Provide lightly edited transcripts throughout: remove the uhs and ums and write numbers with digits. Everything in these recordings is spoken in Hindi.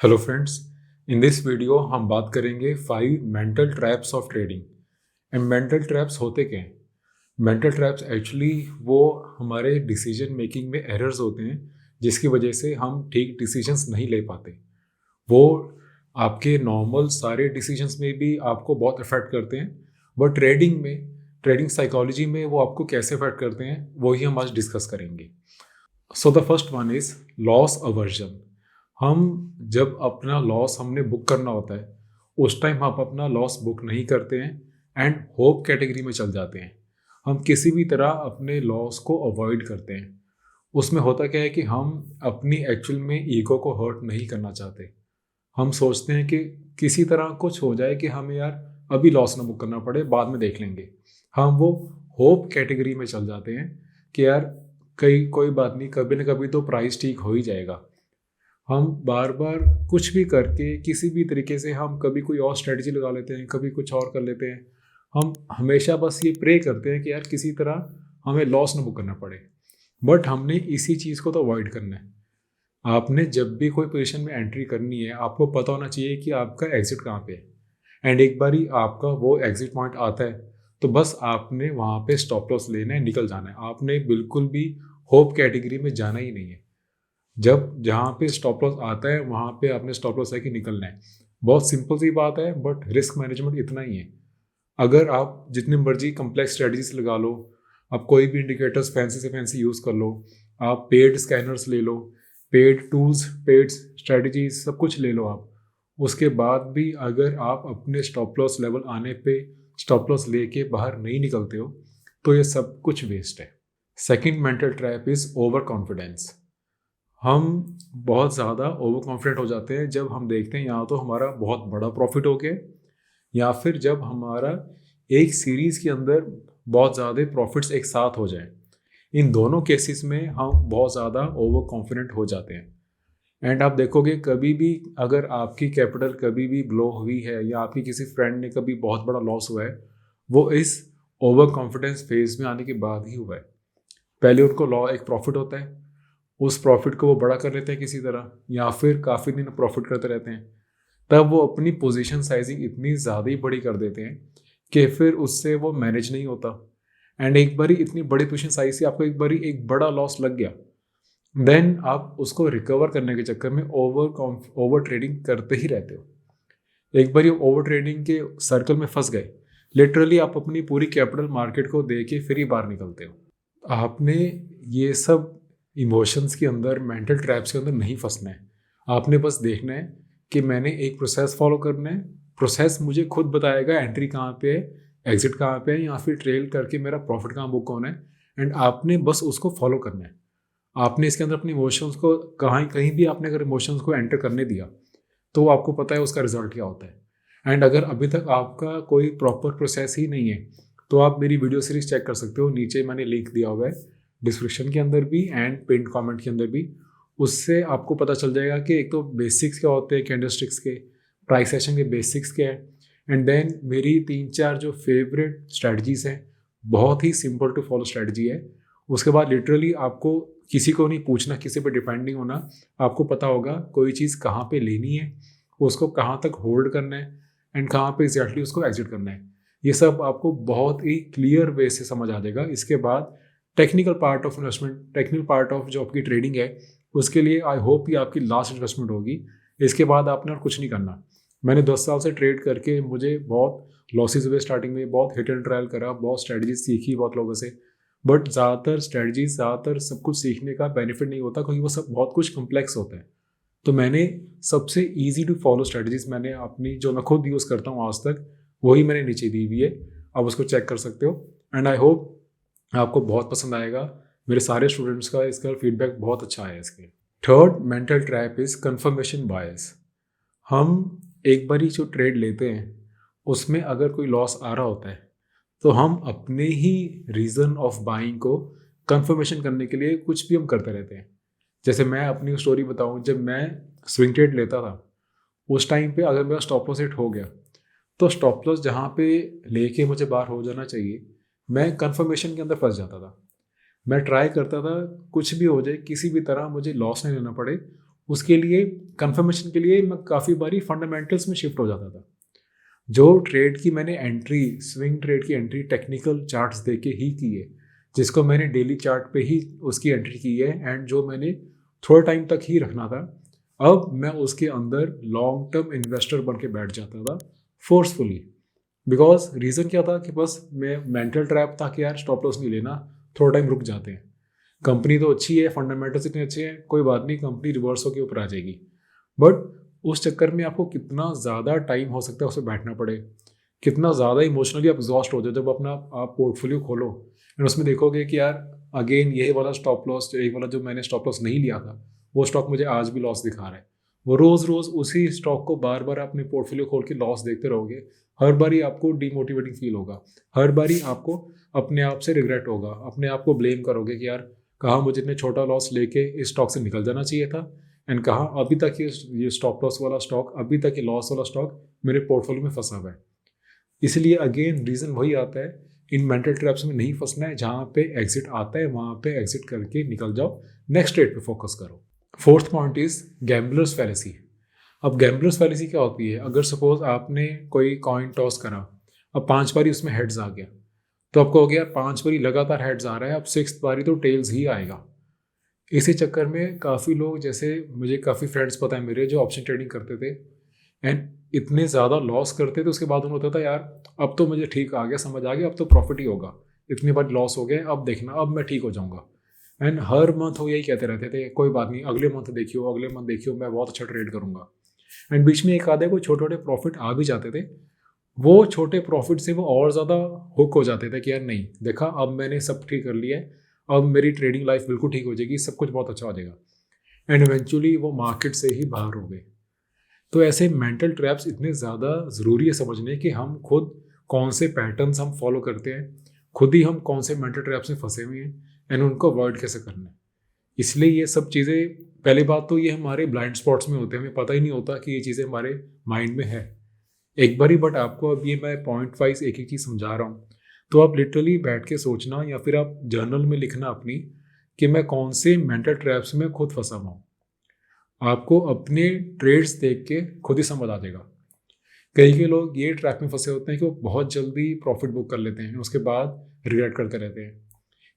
Hello friends, in this video हम बात करेंगे 5 mental traps of trading. And mental traps होते क्या हैं? मेंटल ट्रैप्स एक्चुअली वो हमारे डिसीजन मेकिंग में एरर्स होते हैं जिसकी वजह से हम ठीक डिसीजंस नहीं ले पाते। वो आपके नॉर्मल सारे डिसीजंस में भी आपको बहुत अफेक्ट करते हैं, बट ट्रेडिंग साइकोलॉजी में वो आपको कैसे अफेक्ट करते हैं वही हम आज डिस्कस करेंगे। So the first one is loss aversion. हम जब अपना लॉस हमने बुक करना होता है उस टाइम हम अपना लॉस बुक नहीं करते हैं एंड होप कैटेगरी में चल जाते हैं। हम किसी भी तरह अपने लॉस को अवॉइड करते हैं। उसमें होता क्या है कि हम अपनी एक्चुअल में ईगो को हर्ट नहीं करना चाहते। हम सोचते हैं कि किसी तरह कुछ हो जाए कि हमें यार अभी लॉस ना बुक करना पड़े, बाद में देख लेंगे। हम वो होप कैटेगरी में चल जाते हैं कि यार कोई बात नहीं, कभी ना कभी तो प्राइस ठीक हो ही जाएगा। हम बार बार कुछ भी करके किसी भी तरीके से हम कभी कोई और स्ट्रेटजी लगा लेते हैं, कभी कुछ और कर लेते हैं। हम हमेशा बस ये प्रे करते हैं कि यार किसी तरह हमें लॉस ना बुक करना पड़े, बट हमने इसी चीज़ को तो अवॉइड करना है। आपने जब भी कोई पोजीशन में एंट्री करनी है आपको पता होना चाहिए कि आपका एग्जिट कहाँ पे है। एंड एक बारी आपका वो एग्जिट पॉइंट आता है तो बस आपने वहाँ पे स्टॉप लॉस लेना है, निकल जाना है। आपने बिल्कुल भी होप कैटेगरी में जाना ही नहीं है। जब जहाँ पे स्टॉप लॉस आता है वहाँ पे आपने स्टॉप लॉस है कि निकलना है। बहुत सिंपल सी बात है, बट रिस्क मैनेजमेंट इतना ही है। अगर आप जितनी मर्जी कम्प्लेक्स स्ट्रेटजीज लगा लो, आप कोई भी इंडिकेटर्स फैंसी से फैंसी यूज़ कर लो, आप पेड स्कैनर्स ले लो, पेड टूल्स, पेड स्ट्रेटजीज सब कुछ ले लो आप, उसके बाद भी अगर आप अपने स्टॉप लॉस लेवल आने पे स्टॉप लॉस लेके बाहर नहीं निकलते हो तो ये सब कुछ वेस्ट है। Second mental trap is over confidence. हम बहुत ज़्यादा ओवर कॉन्फिडेंट हो जाते हैं जब हम देखते हैं यहाँ तो हमारा बहुत बड़ा प्रॉफिट हो गया, या फिर जब हमारा एक सीरीज़ के अंदर बहुत ज़्यादा प्रॉफिट्स एक साथ हो जाए। इन दोनों केसेस में हम बहुत ज़्यादा ओवर कॉन्फिडेंट हो जाते हैं। एंड आप देखोगे कभी भी अगर आपकी कैपिटल कभी भी ब्लो हुई है या आपकी किसी फ्रेंड ने कभी बहुत बड़ा लॉस हुआ है, वो इस ओवर कॉन्फिडेंस फेज में आने के बाद ही हुआ है। पहले उनको लॉ एक प्रॉफिट होता है, उस प्रॉफिट को वो बड़ा कर लेते हैं किसी तरह, या फिर काफ़ी दिन प्रॉफिट करते रहते हैं। तब वो अपनी पोजीशन साइजिंग इतनी ज़्यादा ही बड़ी कर देते हैं कि फिर उससे वो मैनेज नहीं होता। एंड एक बारी इतनी बड़ी पोजीशन साइज से आपको एक बारी एक बड़ा लॉस लग गया, देन आप उसको रिकवर करने के चक्कर में ओवर ट्रेडिंग करते ही रहते हो। एक बार ये ओवर ट्रेडिंग के सर्कल में फंस गए, लिटरली आप अपनी पूरी कैपिटल मार्केट को दे के फिर ही बाहर निकलते हो। आपने ये सब इमोशंस के अंदर, मेंटल ट्रैप्स के अंदर नहीं फंसना है। आपने बस देखना है कि मैंने एक प्रोसेस फॉलो करना है, प्रोसेस मुझे खुद बताएगा एंट्री कहाँ पे है, एग्जिट कहाँ पे है, या फिर ट्रेल करके मेरा प्रॉफिट कहाँ बुक होना है। एंड आपने बस उसको फॉलो करना है। आपने इसके अंदर अपने इमोशंस को कहीं कहीं भी आपने अगर इमोशंस को एंटर करने दिया तो आपको पता है उसका रिजल्ट क्या होता है। एंड अगर अभी तक आपका कोई प्रॉपर प्रोसेस ही नहीं है तो आप मेरी वीडियो सीरीज चेक कर सकते हो, नीचे मैंने लिंक दिया हुआ है डिस्क्रिप्शन के अंदर भी एंड पिन कमेंट के अंदर भी। उससे आपको पता चल जाएगा कि एक तो बेसिक्स क्या होते हैं कैंडलस्टिक्स के, प्राइस एक्शन के बेसिक्स क्या है, एंड देन मेरी 3-4 जो फेवरेट स्ट्रैटेजीज हैं, बहुत ही सिंपल टू फॉलो स्ट्रैटेजी है। उसके बाद लिटरली आपको किसी को नहीं पूछना, किसी पे डिपेंड नहीं होना। आपको पता होगा कोई चीज़ कहाँ पे लेनी है, उसको कहाँ तक होल्ड करना है, एंड कहाँ पे एग्जैक्टली उसको एग्जिट करना है। ये सब आपको बहुत ही क्लियर वे से समझ आ जाएगा। इसके बाद technical part of investment, technical part of जो आपकी ट्रेडिंग है, उसके लिए आई होप ये आपकी लास्ट इन्वेस्टमेंट होगी। इसके बाद आपने और कुछ नहीं करना। मैंने 10 साल से ट्रेड करके मुझे बहुत लॉसेज हुए स्टार्टिंग में, बहुत हिट एंड ट्रायल करा, बहुत स्ट्रेटजीज सीखी बहुत लोगों से, बट ज़्यादातर सब कुछ सीखने का बेनिफिट नहीं होता क्योंकि वो सब बहुत कुछ कम्प्लेक्स होता है। तो मैंने सबसे ईजी टू फॉलो स्ट्रेटजीज मैंने अपनी जो मैं खुद यूज़ करता हूँ आज तक, वही मैंने नीचे दी हुई है। आप उसको चेक कर सकते हो एंड आई होप आपको बहुत पसंद आएगा। मेरे सारे स्टूडेंट्स का इसका फीडबैक बहुत अच्छा आया इसके। Third mental trap is confirmation bias. हम एक बारी जो ट्रेड लेते हैं उसमें अगर कोई लॉस आ रहा होता है तो हम अपने ही रीज़न ऑफ बाइंग को कंफर्मेशन करने के लिए कुछ भी हम करते रहते हैं। जैसे मैं अपनी स्टोरी बताऊं, जब मैं स्विंग ट्रेड लेता था उस टाइम पे अगर मेरा स्टॉप लॉस हिट हो गया तो स्टॉप लॉस जहाँ पे लेके मुझे बाहर हो जाना चाहिए, मैं कंफर्मेशन के अंदर फंस जाता था। मैं ट्राई करता था कुछ भी हो जाए, किसी भी तरह मुझे लॉस नहीं लेना पड़े, उसके लिए कंफर्मेशन के लिए मैं काफ़ी बारी फंडामेंटल्स में शिफ्ट हो जाता था। जो ट्रेड की मैंने एंट्री, स्विंग ट्रेड की एंट्री टेक्निकल चार्ट्स देख के ही की है, जिसको मैंने डेली चार्ट पे ही उसकी एंट्री की है एंड जो मैंने थोड़ा टाइम तक ही रखना था, अब मैं उसके अंदर लॉन्ग टर्म इन्वेस्टर बन के बैठ जाता था फोर्सफुली। बिकॉज रीज़न क्या था कि बस मैं मेंटल ट्रैप था कि यार स्टॉप लॉस नहीं लेना, थोड़ा टाइम रुक जाते हैं, कंपनी तो अच्छी है, फंडामेंटल्स इतने अच्छे हैं, कोई बात नहीं, कंपनी रिवर्स होकर ऊपर आ जाएगी। बट उस चक्कर में आपको कितना ज़्यादा टाइम हो सकता है उसमें बैठना पड़े, कितना ज़्यादा इमोशनली आप एग्जॉस्ट हो जाए जब अपना आप पोर्टफोलियो खोलो और उसमें देखोगे कि यार अगेन यही वाला स्टॉप लॉस, यही वाला जो मैंने स्टॉप लॉस नहीं लिया था वो स्टॉक मुझे आज भी लॉस दिखा रहा है। वो रोज़ रोज़ उसी स्टॉक को बार बार अपने पोर्टफोलियो खोल के लॉस देखते रहोगे, हर बारी आपको डिमोटिवेटिंग फील होगा, हर बारी आपको अपने आप से रिग्रेट होगा, अपने आप को ब्लेम करोगे कि यार कहाँ मुझे इतने छोटा लॉस लेके इस स्टॉक से निकल जाना चाहिए था, एंड कहाँ अभी तक ये स्टॉप लॉस वाला स्टॉक, अभी तक ये लॉस वाला स्टॉक मेरे पोर्टफोलियो में फंसा हुआ है। इसलिए अगेन रीज़न वही आता है, इन मेंटल ट्रैप्स में नहीं फंसना है, जहाँ पे एग्जिट आता है वहाँ पे एग्जिट करके निकल जाओ, नेक्स्ट ट्रेड पे फोकस करो। Fourth point is gamblers fallacy. अब गैम्बलर्स फैलेसी क्या होती है, अगर सपोज आपने कोई कॉइन टॉस करा, अब 5 बारी उसमें हेड्स आ गया, तो आपको हो गया 5 बारी लगातार हेड्स आ रहा है, अब 6th बारी तो टेल्स ही आएगा। इसी चक्कर में काफ़ी लोग, जैसे मुझे काफ़ी फ्रेंड्स पता है मेरे जो ऑप्शन ट्रेडिंग करते थे एंड इतने ज़्यादा लॉस करते थे, उसके बाद उन्हें होता था यार अब तो मुझे ठीक आ गया, समझ आ गया, अब तो प्रॉफिट ही होगा, इतनी बार लॉस हो गए, अब देखना अब मैं ठीक हो जाऊंगा। एंड हर मंथ वो यही कहते रहते थे, कोई बात नहीं, अगले मंथ देखियो, अगले मंथ देखियो, मैं बहुत अच्छा ट्रेड करूंगा। एंड बीच में एक आधे को छोटे छोटे प्रॉफिट आ भी जाते थे, वो छोटे प्रॉफिट से वो और ज़्यादा हुक हो जाते थे कि यार नहीं देखा, अब मैंने सब ठीक कर लिया है, अब मेरी ट्रेडिंग लाइफ बिल्कुल ठीक हो जाएगी, सब कुछ बहुत अच्छा हो जाएगा। एंड इवेंचुअली वो मार्केट से ही बाहर हो गए। तो ऐसे मेंटल ट्रैप्स इतने ज़्यादा ज़रूरी है समझने कि हम खुद कौन से पैटर्न्स हम फॉलो करते हैं, खुद ही हम कौन से मेंटल ट्रैप्स में फंसे हुए हैं एंड उनको अवॉइड कैसे करना है। इसलिए ये सब चीज़ें, पहली बात तो ये हमारे ब्लाइंड स्पॉट्स में होते हैं, हमें पता ही नहीं होता कि ये चीज़ें हमारे माइंड में है एक बारी। बट आपको अब ये मैं पॉइंट वाइज एक एक चीज़ समझा रहा हूँ, तो आप लिटरली बैठ के सोचना या फिर आप जर्नल में लिखना अपनी कि मैं कौन से मेंटल ट्रैप्स में खुद फंसा हुआ हूँ। आपको अपने ट्रेड्स देख के खुद ही समझ आ जाएगा। कई कई लोग ये ट्रैप में फंसे होते हैं कि वो बहुत जल्दी प्रॉफिट बुक कर लेते हैं, उसके बाद रिग्रेट करते रहते हैं।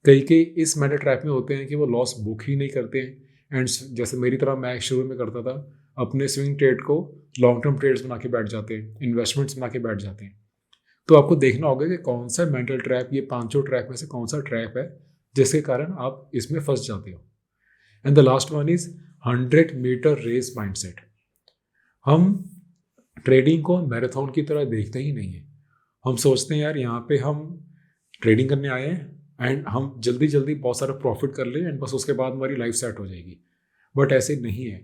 कई कई इस मेंटल ट्रैप में होते हैं कि वो लॉस बुक ही नहीं करते हैं एंड जैसे मेरी तरह मैं शुरू में करता था, अपने स्विंग ट्रेड को लॉन्ग टर्म ट्रेड्स बना के बैठ जाते हैं, इन्वेस्टमेंट्स बना के बैठ जाते हैं। तो आपको देखना होगा कि कौन सा मेंटल ट्रैप, ये पांचों ट्रैप में से कौन सा ट्रैप है जिसके कारण आप इसमें फंस जाते हो। And the last one is 100-मीटर रेस माइंडसेट। हम ट्रेडिंग को मैराथन की तरह देखते ही नहीं है। हम सोचते हैं यार यहाँ पे हम ट्रेडिंग करने आए हैं एंड हम जल्दी जल्दी बहुत सारा प्रॉफिट कर लें एंड बस उसके बाद हमारी लाइफ सेट हो जाएगी। बट ऐसे नहीं है।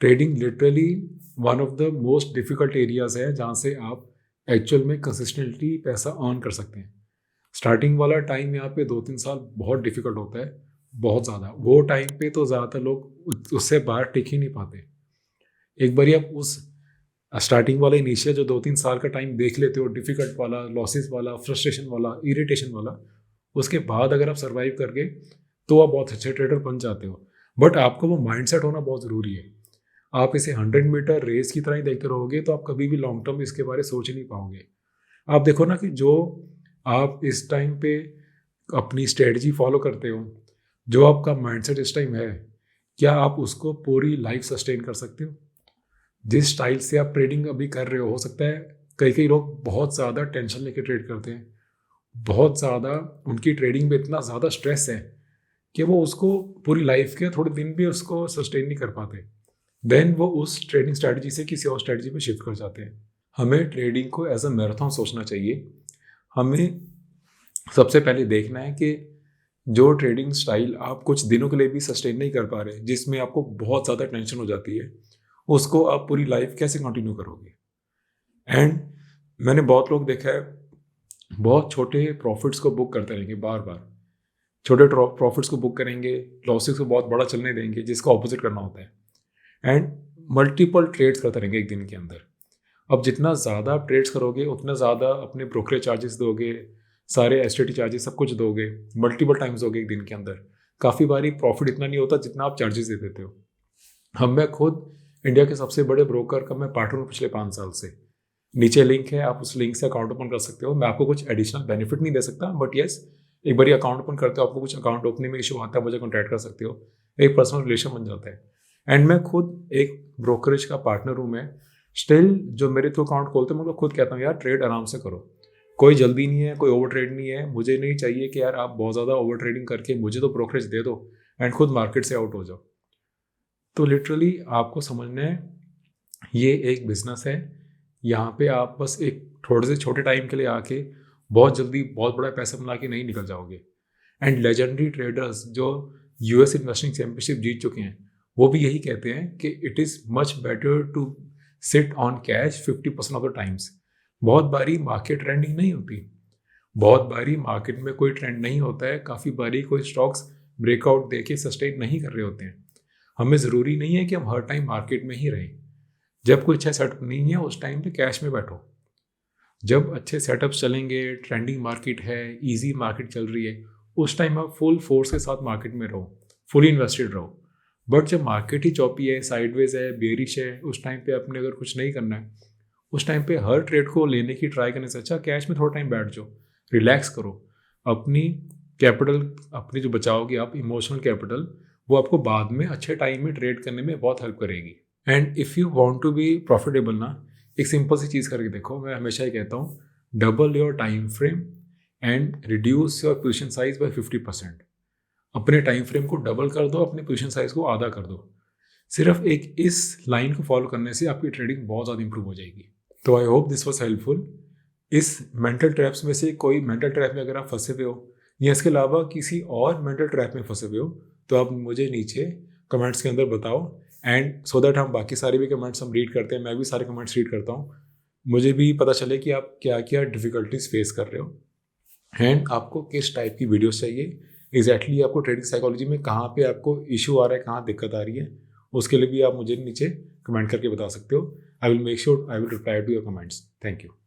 Trading literally one of the most difficult areas है जहाँ से आप एक्चुअल में कंसिस्टेंटली पैसा अर्न कर सकते हैं। स्टार्टिंग वाला टाइम यहाँ पे 2-3 साल बहुत डिफिकल्ट होता है, बहुत ज़्यादा। वो टाइम पे तो ज़्यादातर लोग उससे बाहर टिक ही नहीं पाते। एक बार आप उस स्टार्टिंग वाला इनिशियल जो 2-3 साल का टाइम देख लेते हो, डिफिकल्ट वाला, लॉसेस वाला, फ्रस्ट्रेशन वाला, इरिटेशन वाला, उसके बाद अगर आप सर्वाइव करके तो आप बहुत अच्छे ट्रेडर बन जाते हो। बट आपको वो माइंडसेट होना बहुत ज़रूरी है। आप इसे 100-मीटर रेस की तरह ही देखते रहोगे तो आप कभी भी लॉन्ग टर्म इसके बारे में सोच ही नहीं पाओगे। आप देखो ना कि जो आप इस टाइम पे अपनी स्ट्रेटजी फॉलो करते हो, जो आपका माइंडसेट इस टाइम है, क्या आप उसको पूरी लाइफ सस्टेन कर सकते हो? जिस स्टाइल से आप ट्रेडिंग अभी कर रहे हो सकता है कई कई लोग बहुत ज़्यादा टेंशन लेके ट्रेड करते हैं, बहुत ज़्यादा उनकी ट्रेडिंग में इतना ज़्यादा स्ट्रेस है कि वो उसको पूरी लाइफ के थोड़े दिन भी उसको सस्टेन नहीं कर पाते। देन वो उस ट्रेडिंग स्ट्रैटेजी से किसी और स्ट्रैटेजी पे शिफ्ट कर जाते हैं। हमें ट्रेडिंग को एज अ मैराथन सोचना चाहिए। हमें सबसे पहले देखना है कि जो ट्रेडिंग स्टाइल आप कुछ दिनों के लिए भी सस्टेन नहीं कर पा रहे, जिसमें आपको बहुत ज़्यादा टेंशन हो जाती है, उसको आप पूरी लाइफ कैसे कंटिन्यू करोगे। एंड मैंने बहुत लोग देखा है, बहुत छोटे प्रॉफिट्स को बुक करते रहेंगे, बार बार छोटे प्रॉफिट्स को बुक करेंगे, लॉसेस को बहुत बड़ा चलने देंगे, जिसका ऑपोजिट करना होता है, एंड मल्टीपल ट्रेड्स करते रहेंगे एक दिन के अंदर। अब जितना ज़्यादा आप ट्रेड्स करोगे उतना ज़्यादा अपने ब्रोकरेज चार्जेस दोगे, सारे एसटीटी चार्जेस सब कुछ दोगे, मल्टीपल टाइम्स दोगे एक दिन के अंदर। काफ़ी बारी प्रॉफिट इतना नहीं होता जितना आप चार्जेस दे देते हो। मैं खुद इंडिया के सबसे बड़े ब्रोकर का मैं पार्टनर हूँ पिछले 5 साल से। नीचे लिंक है, आप उस लिंक से अकाउंट ओपन कर सकते हो। मैं आपको कुछ एडिशनल बेनिफिट नहीं दे सकता, बट येस, एक बार अकाउंट ओपन करते हो, आपको कुछ अकाउंट ओपनिंग में इशू आता है, मुझे कॉन्टैक्ट कर सकते हो, एक पर्सनल रिलेशन बन जाता है। एंड मैं खुद एक ब्रोकरेज का पार्टनर हूँ। मैं स्टिल जो मेरे थ्रू अकाउंट खोलते हैं, मैं खुद कहता हूँ यार ट्रेड आराम से करो, कोई जल्दी नहीं है, कोई ओवर ट्रेड नहीं है। मुझे नहीं चाहिए कि यार आप बहुत ज़्यादा ओवर ट्रेडिंग करके मुझे तो ब्रोकरेज दे दो एंड खुद मार्केट से आउट हो जाओ। तो लिटरली आपको समझना है, ये एक बिजनेस है। यहाँ पे आप बस एक थोड़े से छोटे टाइम के लिए आके बहुत जल्दी बहुत बड़ा पैसा बना के नहीं निकल जाओगे। एंड लेजेंडरी ट्रेडर्स जो यूएस इन्वेस्टिंग चैंपियनशिप जीत चुके हैं, वो भी यही कहते हैं कि it is much better to sit on cash 50% of the times. बहुत बारी मार्केट ट्रेंडिंग नहीं होती, बहुत बारी मार्केट में कोई ट्रेंड नहीं होता है, काफ़ी बारी कोई स्टॉक्स ब्रेकआउट दे के सस्टेन नहीं कर रहे होते हैं। हमें ज़रूरी नहीं है कि हम हर टाइम मार्केट में ही रहें। जब कोई अच्छा सेटअप नहीं है उस टाइम पे कैश में बैठो। जब अच्छे सेटअप्स चलेंगे, ट्रेंडिंग मार्केट है, इजी मार्केट चल रही है, उस टाइम आप फुल फोर्स के साथ मार्केट में रहो, फुली इन्वेस्टेड रहो। बट जब मार्केट ही चौपी है, साइडवेज है, बेरिश है, उस टाइम पे आपने अगर कुछ नहीं करना है, उस टाइम पे हर ट्रेड को लेने की ट्राई करने से अच्छा कैश में थोड़ा टाइम बैठ जाओ, रिलैक्स करो। अपनी कैपिटल, अपनी जो बचाओगे आप इमोशनल कैपिटल, वो आपको बाद में अच्छे टाइम में ट्रेड करने में बहुत हेल्प करेगी। And if you want to be profitable ना, एक सिंपल सी चीज़ करके देखो। मैं हमेशा ही कहता हूँ, double your time frame and reduce your position size by 50%। अपने टाइम फ्रेम को डबल कर दो, अपने पोजीशन साइज को आधा कर दो। सिर्फ एक इस लाइन को फॉलो करने से आपकी ट्रेडिंग बहुत ज़्यादा इंप्रूव हो जाएगी। तो I hope this was helpful. इस मेंटल ट्रैप्स में से कोई मेंटल ट्रैप में अगर आप फंसे हुए हो या इसके अलावा किसी और मेंटल ट्रैप में फंसे हुए हो, तो आप मुझे नीचे कमेंट्स के अंदर बताओ, एंड सो दैट हम बाकी सारे भी कमेंट्स हम रीड करते हैं, मैं भी सारे कमेंट्स रीड करता हूँ, मुझे भी पता चले कि आप क्या क्या डिफ़िकल्टीज फेस कर रहे हो एंड आपको किस टाइप की वीडियोस चाहिए। एग्जैक्टली आपको ट्रेडिंग साइकोलॉजी में कहाँ पे आपको इशू आ रहा है, कहाँ दिक्कत आ रही है, उसके लिए भी आप मुझे नीचे कमेंट करके बता सकते हो। I will make sure I will reply to your comments. Thank you.